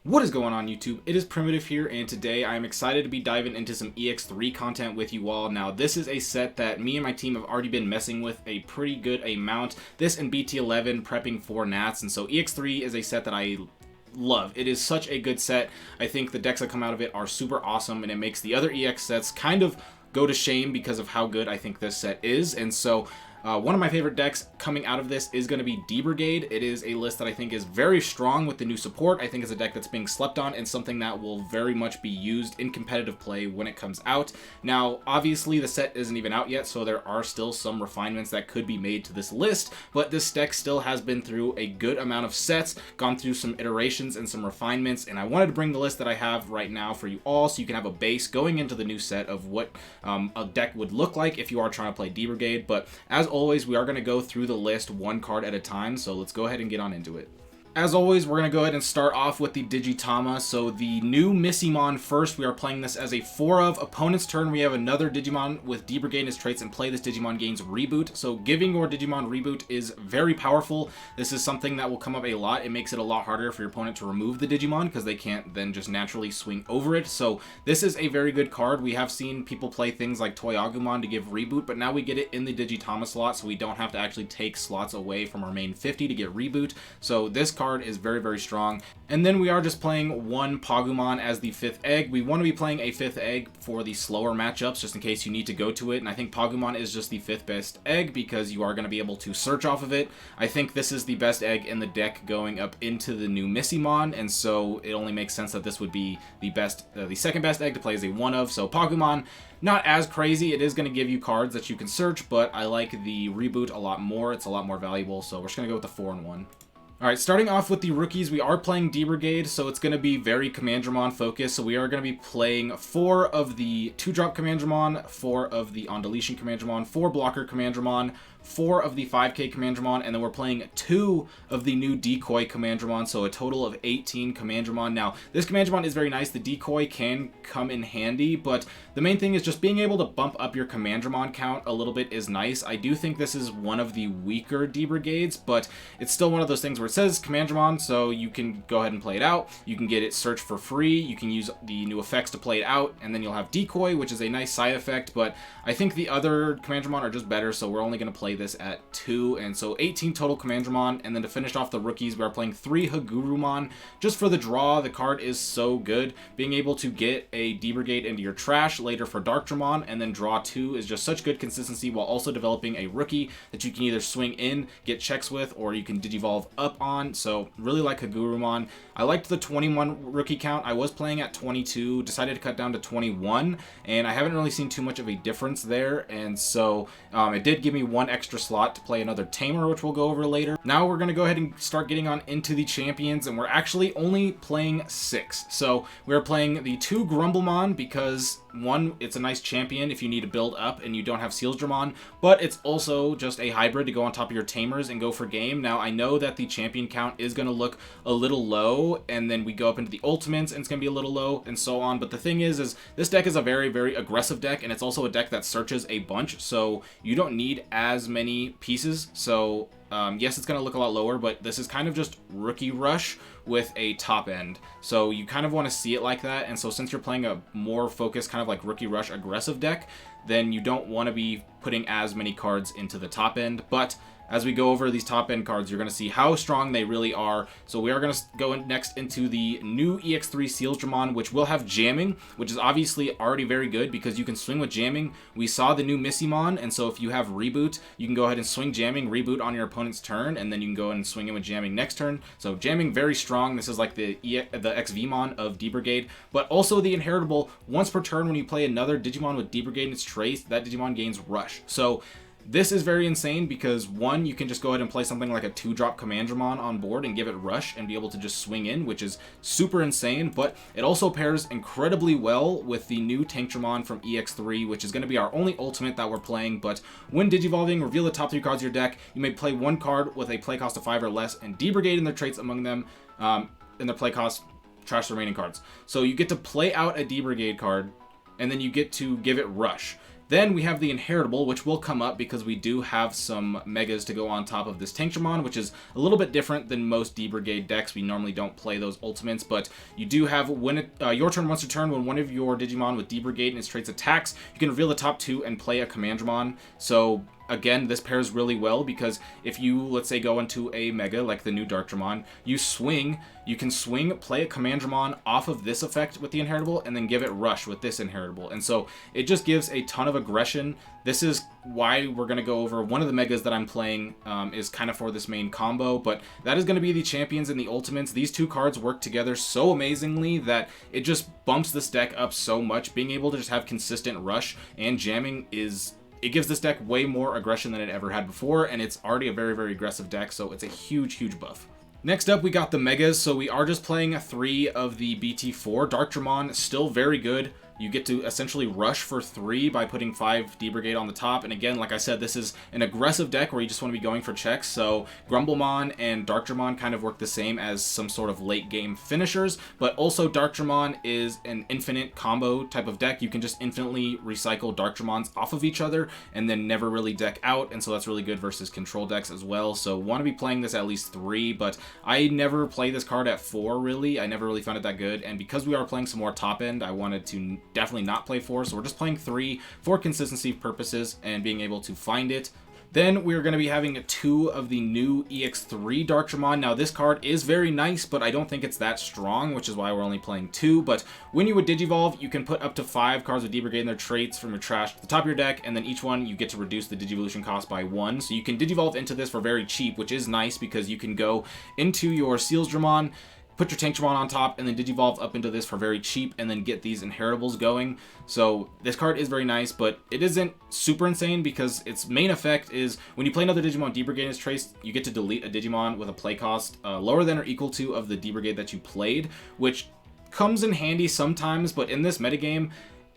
What is going on, YouTube? It is Primitive here, and today I am excited to be diving into some EX3 content with you all. Now, this is a set that me and my team have already been messing with a pretty good amount. This and BT11 prepping for Nats, and so EX3 is a set that I love. It is such a good set. I think the decks that come out of it are super awesome, and it makes the other EX sets kind of go to shame because of how good I think this set is. And so one of my favorite decks coming out of this is going to be D Brigade. It is a list that I think is very strong with the new support. I think it's a deck that's being slept on and something that will very much be used in competitive play when it comes out. Now, obviously, the set isn't even out yet, so there are still some refinements that could be made to this list, but this deck still has been through a good amount of sets, gone through some iterations and some refinements, and I wanted to bring the list that I have right now for you all so you can have a base going into the new set of what a deck would look like if you are trying to play D Brigade. But as always, we are going to go through the list one card at a time, so let's go ahead and get on into it. As always, we're going to go ahead and start off with the Digitama. So the new Missimon first, we are playing this as a 4-of. Opponent's turn, we have another Digimon with D Brigade in his traits, and play this Digimon gains Reboot. So giving your Digimon Reboot is very powerful. This is something that will come up a lot. It makes it a lot harder for your opponent to remove the Digimon because they can't then just naturally swing over it. So this is a very good card. We have seen people play things like Toy Agumon to give Reboot, but now we get it in the Digitama slot, so we don't have to actually take slots away from our main 50 to get Reboot. So this card is very, very strong. And then we are just playing one Pagumon as the 5th egg. We want to be playing a 5th egg for the slower matchups, just in case you need to go to it. And I think Pagumon is just the 5th best egg because you are going to be able to search off of it. I think this is the best egg in the deck going up into the new Missimon, and so it only makes sense that this would be the best, the second best egg to play as a 1-of. So Pagumon, not as crazy. It is going to give you cards that you can search, but I like the Reboot a lot more. It's a lot more valuable, so we're just going to go with the 4-1. Alright, starting off with the rookies, we are playing D Brigade, so it's going to be very Commandramon focused. So we are going to be playing 4 of the 2-drop Commandramon, 4 of the On Deletion Commandramon, 4 Blocker Commandramon, 4 of the 5k Commandramon, and then we're playing 2 of the new Decoy Commandramon, so a total of 18 Commandramon. Now, this Commandramon is very nice. The Decoy can come in handy, but the main thing is just being able to bump up your Commandramon count a little bit is nice. I do think this is one of the weaker D Brigades, but it's still one of those things where it says Commandramon, so you can go ahead and play it out. You can get it searched for free. You can use the new effects to play it out, and then you'll have Decoy, which is a nice side effect, but I think the other Commandramon are just better, so we're only going to play this at 2, and so 18 total Commandramon. And then to finish off the rookies, we are playing 3 Hagurumon just for the draw. The card is so good. Being able to get a D Brigade into your trash later for Darkdramon and then draw 2 is just such good consistency, while also developing a rookie that you can either swing in, get checks with, or you can Digivolve up on. So really like Hagurumon. I liked the 21 rookie count. I was playing at 22, decided to cut down to 21, and I haven't really seen too much of a difference there, and so it did give me one extra slot to play another Tamer, which we'll go over later. Now we're going to go ahead and start getting on into the champions, and we're actually only playing 6. So we're playing the 2 Grumblemon because, one, it's a nice champion if you need to build up and you don't have Sealsdramon, but it's also just a hybrid to go on top of your Tamers and go for game. Now, I know that the champion count is going to look a little low, and then we go up into the ultimates and it's going to be a little low, and so on, but the thing is this deck is a very, very aggressive deck, and it's also a deck that searches a bunch, so you don't need as many pieces. So yes, it's going to look a lot lower, but this is kind of just Rookie Rush with a top end. So you kind of want to see it like that. And so since you're playing a more focused kind of like Rookie Rush aggressive deck, then you don't want to be putting as many cards into the top end. But as we go over these top end cards, you're going to see how strong they really are. So we are going to go next into the new EX3 Sealsdramon, which will have jamming, which is obviously already very good because you can swing with jamming. We saw the new Missimon, and so if you have Reboot, you can go ahead and swing jamming, Reboot on your opponent's turn, and then you can go ahead and swing in with jamming next turn. So jamming, very strong. This is like the XVmon of D Brigade, but also the inheritable. Once per turn, when you play another Digimon with D Brigade in its trace, that Digimon gains Rush. So this is very insane because, one, you can just go ahead and play something like a 2-drop Commandramon on board and give it Rush and be able to just swing in, which is super insane, but it also pairs incredibly well with the new Tankdramon from EX3, which is going to be our only ultimate that we're playing. But when Digivolving, reveal the top 3 cards of your deck. You may play 1 card with a play cost of 5 or less, and D Brigade and their traits among them, in their play cost, trash the remaining cards. So you get to play out a D Brigade card, and then you get to give it Rush. Then we have the Inheritable, which will come up because we do have some Megas to go on top of this Tankdramon, which is a little bit different than most D-Brigade decks. We normally don't play those ultimates, but you do have, when your turn once a turn, when one of your Digimon with D-Brigade and its traits attacks, you can reveal the top 2 and play a Commandramon. So again, this pairs really well because if you, let's say, go into a Mega, like the new Darkdramon, you can swing, play a Commandramon off of this effect with the Inheritable, and then give it Rush with this Inheritable. And so it just gives a ton of aggression. This is why we're going to go over one of the Megas that I'm playing is kind of for this main combo, but that is going to be the Champions and the Ultimates. These two cards work together so amazingly that it just bumps this deck up so much. Being able to just have consistent Rush and jamming it gives this deck way more aggression than it ever had before, and it's already a very, very aggressive deck, so it's a huge, huge buff. Next up, we got the Megas, so we are just playing 3 of the BT4. Darkdramon, still very good. You get to essentially rush for 3 by putting 5 D-Brigade on the top. And again, like I said, this is an aggressive deck where you just want to be going for checks. So Grumblemon and Darkdramon kind of work the same as some sort of late game finishers. But also Darkdramon is an infinite combo type of deck. You can just infinitely recycle Darkdramons off of each other and then never really deck out. And so that's really good versus control decks as well. So want to be playing this at least 3. But I never play this card at 4 really. I never really found it that good. And because we are playing some more top end, I wanted to definitely not play 4, so we're just playing 3 for consistency purposes and being able to find it. Then we're going to be having 2 of the new EX3 Darkdramon. Now this card is very nice, but I don't think it's that strong, which is why we're only playing 2. But when you would Digivolve, you can put up to 5 cards with D-Brigade and their traits from your trash to the top of your deck, and then each one you get to reduce the Digivolution cost by 1. So you can Digivolve into this for very cheap, which is nice because you can go into your Sealsdramon, put your Tankdramon on top, and then Digivolve up into this for very cheap, and then get these Inheritables going. So this card is very nice, but it isn't super insane because its main effect is when you play another Digimon D-Brigade in its trace, you get to delete a Digimon with a play cost lower than or equal to of the D-Brigade that you played, which comes in handy sometimes, but in this metagame,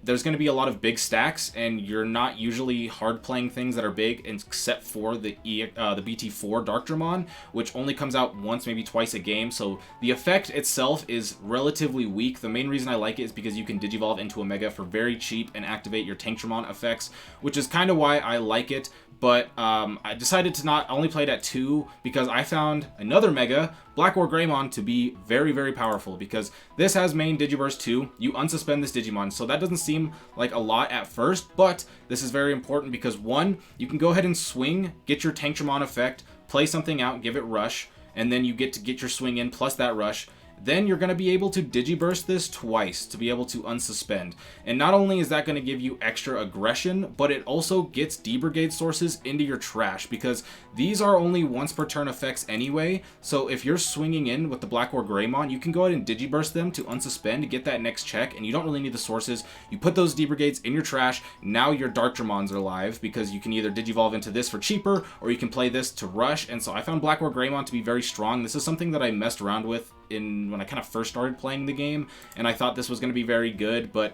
there's going to be a lot of big stacks, and you're not usually hard playing things that are big, except for the BT4 Darkdramon, which only comes out once, maybe twice a game. So the effect itself is relatively weak. The main reason I like it is because you can Digivolve into a Mega for very cheap and activate your Tankdramon effects, which is kind of why I like it. But I decided to not only play it at 2 because I found another Mega, Black War Greymon, to be very, very powerful because this has main Digiburst 2. You unsuspend this Digimon, so that doesn't seem like a lot at first, but this is very important because 1, you can go ahead and swing, get your Tankdramon effect, play something out, give it Rush, and then you get to get your swing in plus that Rush. Then you're going to be able to Digiburst this twice to be able to unsuspend. And not only is that going to give you extra aggression, but it also gets D-Brigade sources into your trash because these are only once per turn effects anyway. So if you're swinging in with the Black War Greymon, you can go ahead and Digiburst them to unsuspend to get that next check, and you don't really need the sources. You put those D-Brigades in your trash, now your Darkdramons are live because you can either Digivolve into this for cheaper or you can play this to rush. And so I found Black War Greymon to be very strong. This is something that I messed around with when I kind of first started playing the game, and I thought this was going to be very good, but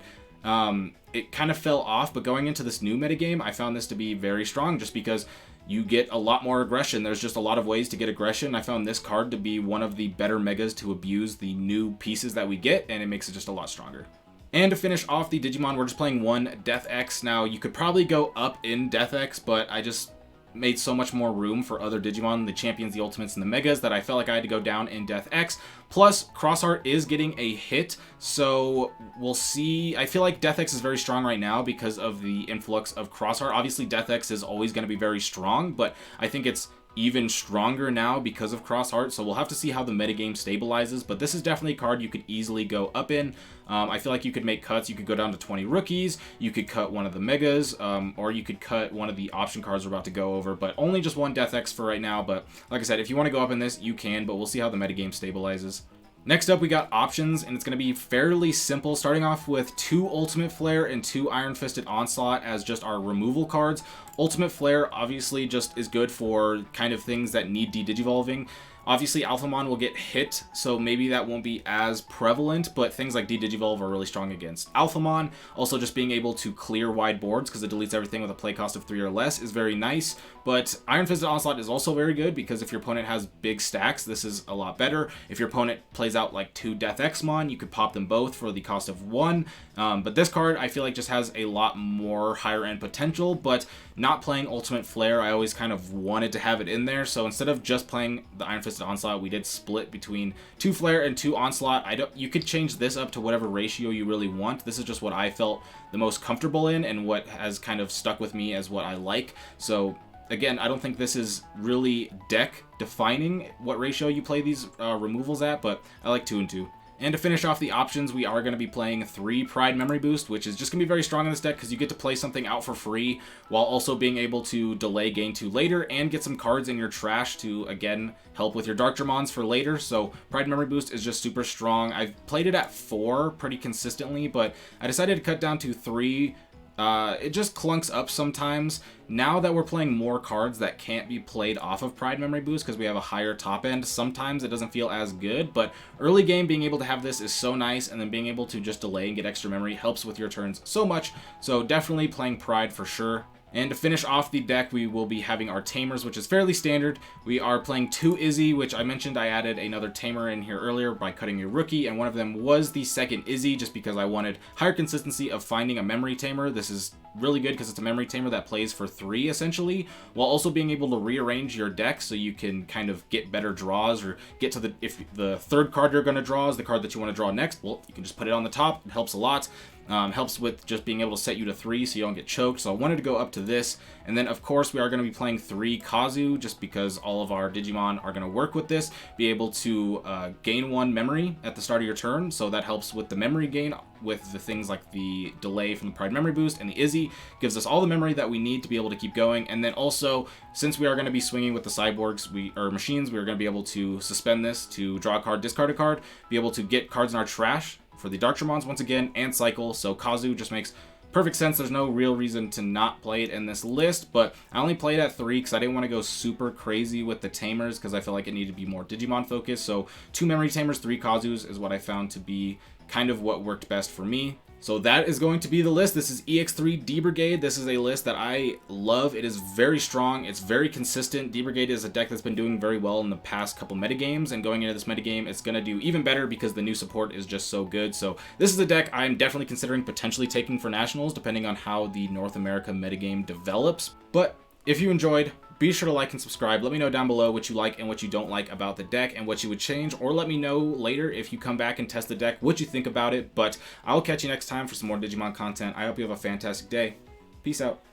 it kind of fell off. But going into this new metagame, I found this to be very strong just because you get a lot more aggression. There's just a lot of ways to get aggression. I found this card to be one of the better Megas to abuse the new pieces that we get, and it makes it just a lot stronger. And to finish off the Digimon, we're just playing 1 Death X. Now, you could probably go up in Death X, but I just made so much more room for other Digimon, the Champions, the Ultimates, and the Megas, that I felt like I had to go down in Death X. Plus, Crossheart is getting a hit, so we'll see. I feel like Death X is very strong right now because of the influx of Crossheart. Obviously, Death X is always going to be very strong, but I think it's even stronger now because of Crossheart, so we'll have to see how the metagame stabilizes, but this is definitely a card you could easily go up in. I feel like you could make cuts. You could go down to 20 rookies, you could cut one of the Megas, or you could cut one of the option cards we're about to go over, but only just 1 Death X for right now. But like I said, if you want to go up in this, you can, but we'll see how the metagame stabilizes. Next up, we got options, and it's going to be fairly simple, starting off with 2 Ultimate Flare and 2 Iron Fisted Onslaught as just our removal cards. Ultimate Flare obviously just is good for kind of things that need de-digivolving. Obviously, Alphamon will get hit, so maybe that won't be as prevalent, but things like D-Digivolve are really strong against Alphamon. Also, just being able to clear wide boards, because it deletes everything with a play cost of 3 or less, is very nice. But Iron Fisted Onslaught is also very good, because if your opponent has big stacks, this is a lot better. If your opponent plays out like 2 Death Exmon, you could pop them both for the cost of 1. But this card, I feel like, just has a lot more higher end potential, but not playing Ultimate Flare, I always kind of wanted to have it in there, so instead of just playing the Iron Fisted Onslaught, we did split between 2 Flare and 2 Onslaught. You could change this up to whatever ratio you really want. This is just what I felt the most comfortable in and what has kind of stuck with me as what I like. So again, I don't think this is really deck defining what ratio you play these removals at, but I like 2 and 2. And to finish off the options, we are going to be playing 3 Pride Memory Boost, which is just going to be very strong in this deck because you get to play something out for free while also being able to delay Gain 2 later and get some cards in your trash to, again, help with your Dark Dramons for later. So Pride Memory Boost is just super strong. I've played it at 4 pretty consistently, but I decided to cut down to 3. It just clunks up sometimes. Now that we're playing more cards that can't be played off of Pride Memory Boost because we have a higher top end, sometimes it doesn't feel as good, but early game being able to have this is so nice, and then being able to just delay and get extra memory helps with your turns so much. So definitely playing Pride for sure. And to finish off the deck, we will be having our Tamers, which is fairly standard. We are playing 2 Izzy, which I mentioned I added another Tamer in here earlier by cutting a rookie, and one of them was the second Izzy, just because I wanted higher consistency of finding a memory Tamer. This is really good because it's a memory Tamer that plays for 3, essentially, while also being able to rearrange your deck so you can kind of get better draws, or get to if the third card you're going to draw is the card that you want to draw next, well, you can just put it on the top. It helps a lot. Helps with just being able to set you to 3 so you don't get choked. So I wanted to go up to this. And then, of course, we are going to be playing 3 Kazu just because all of our Digimon are going to work with this. Be able to gain 1 memory at the start of your turn. So that helps with the memory gain with the things like the delay from the Pride Memory Boost, and the Izzy gives us all the memory that we need to be able to keep going. And then also, since we are going to be swinging with the cyborgs or machines, we are going to be able to suspend this to draw a card, discard a card, be able to get cards in our trash for the Dark Dramons once again, and cycle. So Kazu just makes perfect sense. There's no real reason to not play it in this list, but I only played at 3 because I didn't want to go super crazy with the Tamers because I feel like it needed to be more Digimon focused. So 2 Memory Tamers, 3 Kazus is what I found to be kind of what worked best for me. So that is going to be the list. This is EX3 D-Brigade. This is a list that I love. It is very strong. It's very consistent. D-Brigade is a deck that's been doing very well in the past couple metagames, and going into this metagame, it's going to do even better because the new support is just so good. So this is a deck I'm definitely considering potentially taking for Nationals, depending on how the North America metagame develops. But if you enjoyed, be sure to like and subscribe. Let me know down below what you like and what you don't like about the deck and what you would change, or let me know later if you come back and test the deck what you think about it. But I'll catch you next time for some more Digimon content. I hope you have a fantastic day. Peace out.